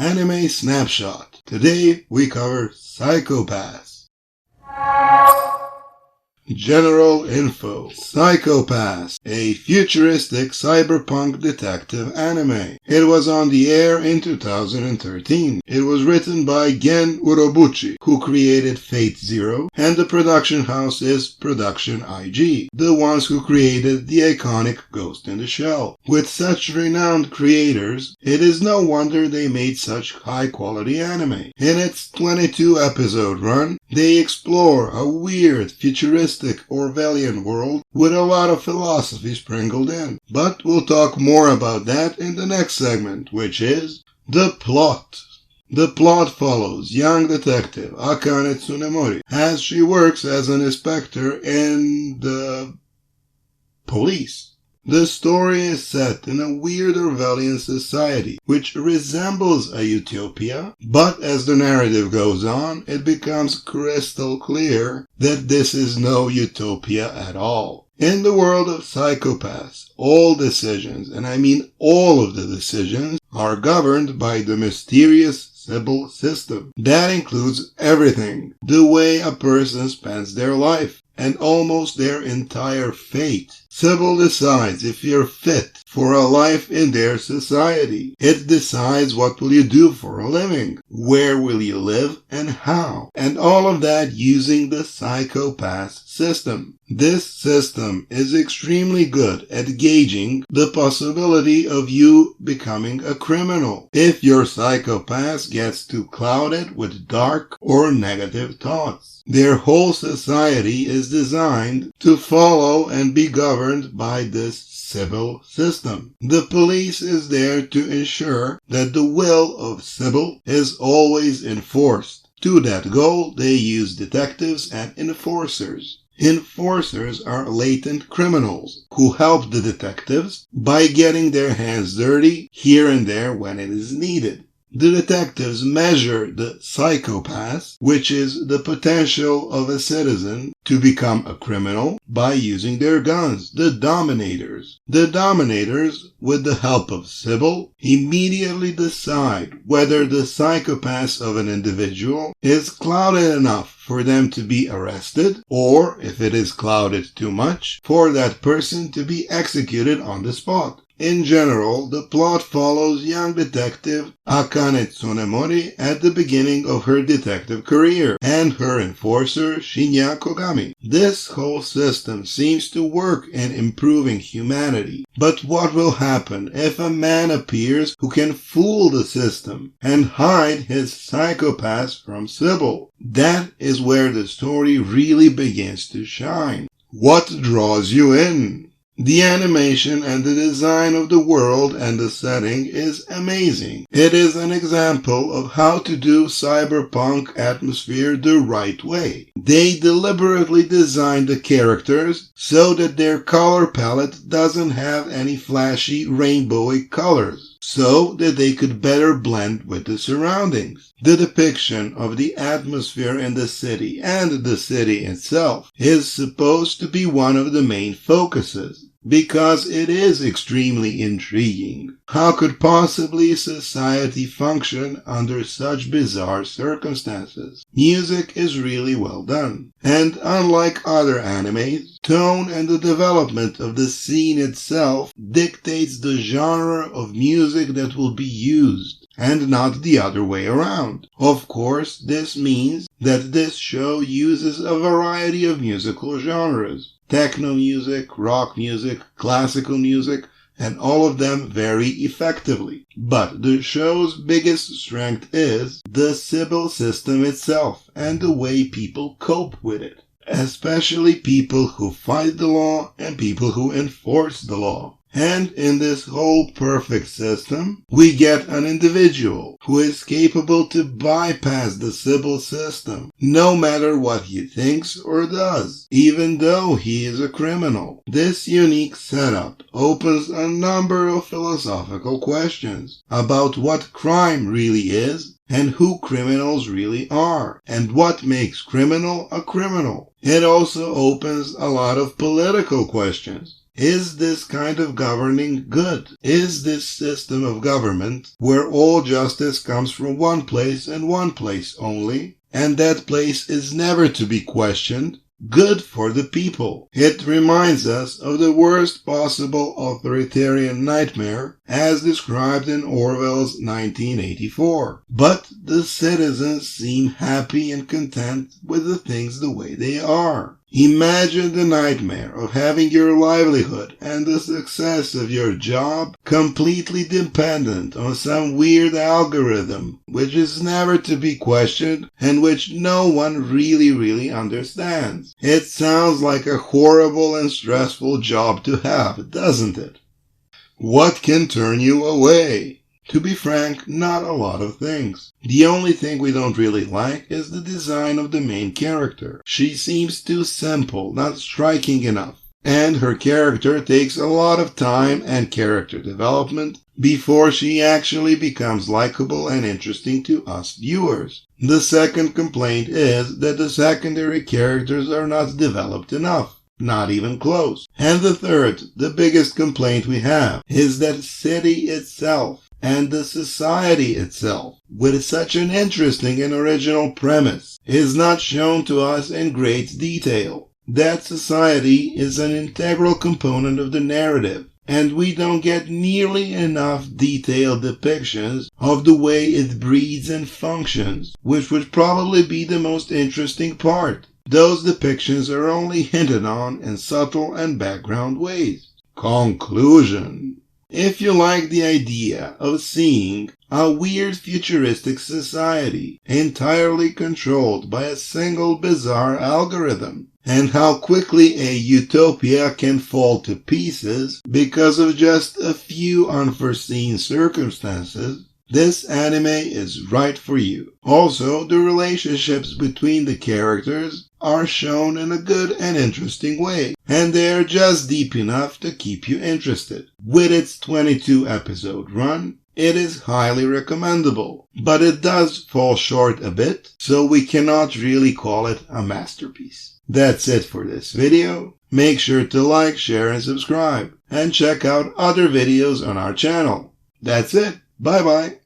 Anime SnapShot. Today we cover Psychopaths. General info. Psychopaths, a futuristic cyberpunk detective anime. It was on the air in 2013. It was written by Gen Urobuchi, who created Fate Zero, and the production house is Production IG, the ones who created the iconic Ghost in the Shell. With such renowned creators, it is no wonder they made such high-quality anime. In its 22-episode run, they explore a weird, futuristic Orwellian world with a lot of philosophy sprinkled in. But we'll talk more about that in the next segment, which is the plot. The plot follows young detective Akane Tsunemori as she works as an inspector in the police. The story is set in a weird Orwellian society, which resembles a utopia, but as the narrative goes on, it becomes crystal clear that this is no utopia at all. In the world of Psychopaths, all decisions, and I mean all of the decisions, are governed by the mysterious Sybil System. That includes everything, the way a person spends their life, and almost their entire fate. Sybil decides if you're fit for a life in their society. It decides what will you do for a living, where will you live, and how. And all of that using the Psychopath system. This system is extremely good at gauging the possibility of you becoming a criminal if your psychopath gets too clouded with dark or negative thoughts. Their whole society is designed to follow and be governed by this Sybil system. The police is there to ensure that the will of Sybil is always enforced. To that goal, they use detectives and enforcers. Enforcers are latent criminals who help the detectives by getting their hands dirty here and there when it is needed. The detectives measure the psychopath, which is the potential of a citizen to become a criminal, by using their guns, the Dominators. The Dominators, with the help of Sybil, immediately decide whether the psychopath of an individual is clouded enough for them to be arrested, or, if it is clouded too much, for that person to be executed on the spot. In general, the plot follows young detective Akane Tsunemori at the beginning of her detective career, and her enforcer Shinya Kogami. This whole system seems to work in improving humanity. But what will happen if a man appears who can fool the system and hide his psychopath from Sybil? That is where the story really begins to shine. What draws you in? The animation and the design of the world and the setting is amazing. It is an example of how to do cyberpunk atmosphere the right way. They deliberately designed the characters so that their color palette doesn't have any flashy rainbowy colors, so that they could better blend with the surroundings. The depiction of the atmosphere in the city and the city itself is supposed to be one of the main focuses, because it is extremely intriguing. How could possibly society function under such bizarre circumstances? Music is really well done, and unlike other animes, tone and the development of the scene itself dictates the genre of music that will be used, and not the other way around. Of course, this means that this show uses a variety of musical genres. Techno music, rock music, classical music, and all of them very effectively. But the show's biggest strength is the Sybil system itself and the way people cope with it, especially people who fight the law and people who enforce the law. And in this whole perfect system, we get an individual who is capable to bypass the Sybil system, no matter what he thinks or does, even though he is a criminal. This unique setup opens a number of philosophical questions about what crime really is, and who criminals really are, and what makes criminal a criminal. It also opens a lot of political questions. Is this kind of governing good? Is this system of government, where all justice comes from one place and one place only, and that place is never to be questioned, good for the people? It reminds us of the worst possible authoritarian nightmare as described in Orwell's 1984. But the citizens seem happy and content with the things the way they are. Imagine the nightmare of having your livelihood and the success of your job completely dependent on some weird algorithm which is never to be questioned and which no one really understands. It sounds like a horrible and stressful job to have, doesn't it? What can turn you away? To be frank, not a lot of things. The only thing we don't really like is the design of the main character. She seems too simple, not striking enough. And her character takes a lot of time and character development before she actually becomes likable and interesting to us viewers. The second complaint is that the secondary characters are not developed enough. Not even close. And the third, the biggest complaint we have, is that city itself and the society itself, with such an interesting and original premise, is not shown to us in great detail. That society is an integral component of the narrative, and we don't get nearly enough detailed depictions of the way it breeds and functions, which would probably be the most interesting part. Those depictions are only hinted on in subtle and background ways. Conclusion. If you like the idea of seeing a weird futuristic society entirely controlled by a single bizarre algorithm, and how quickly a utopia can fall to pieces because of just a few unforeseen circumstances, this anime is right for you. Also, the relationships between the characters are shown in a good and interesting way, and they are just deep enough to keep you interested. With its 22-episode run, it is highly recommendable, but it does fall short a bit, so we cannot really call it a masterpiece. That's it for this video. Make sure to like, share, and subscribe, and check out other videos on our channel. That's it. Bye bye.